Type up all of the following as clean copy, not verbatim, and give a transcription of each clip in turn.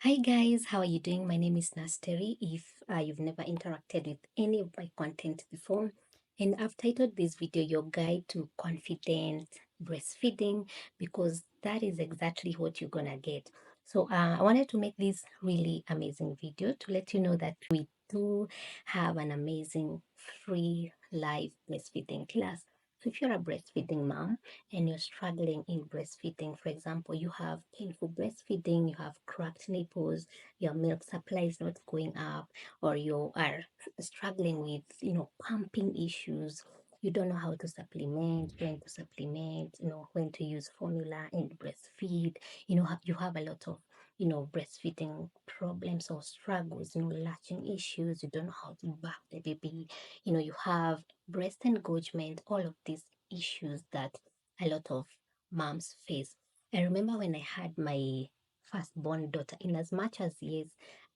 Hi guys, how are you doing? My name is Nasteri. If you've never interacted with any of my content before, and I've titled this video Your Guide to Confident Breastfeeding because that is exactly what you're gonna get. So I wanted to make this really amazing video to let you know that we do have an amazing free live breastfeeding class. So if you're a breastfeeding mom, and you're struggling in breastfeeding, for example, you have painful breastfeeding, you have cracked nipples, your milk supply is not going up, or you are struggling with, pumping issues, you don't know how to supplement, when to supplement, when to use formula and breastfeed, you have a lot of breastfeeding problems or struggles, latching issues, you don't know how to back the baby, you have breast engorgement, all of these issues that a lot of moms face. I remember when I had my firstborn daughter, in as much as yes,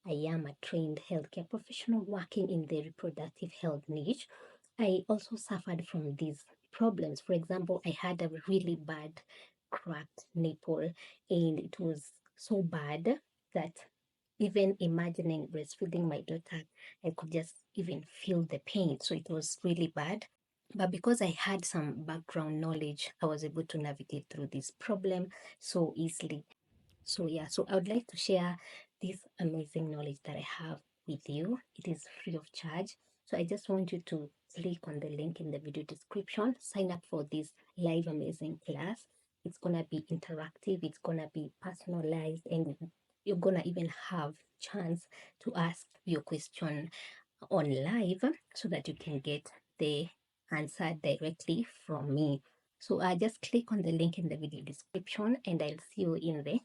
I am a trained healthcare professional working in the reproductive health niche, I also suffered from these problems. For example, I had a really bad cracked nipple, and it was so bad that even imagining breastfeeding my daughter, I could just even feel the pain. So it was really bad. But because I had some background knowledge, I was able to navigate through this problem so easily. So yeah, so I would like to share this amazing knowledge that I have with you. It is free of charge. So I just want you to click on the link in the video description, sign up for this live amazing class. It's gonna be interactive, it's gonna be personalized, and you're gonna even have chance to ask your question on live so that you can get the answer directly from me. So just click on the link in the video description and I'll see you in the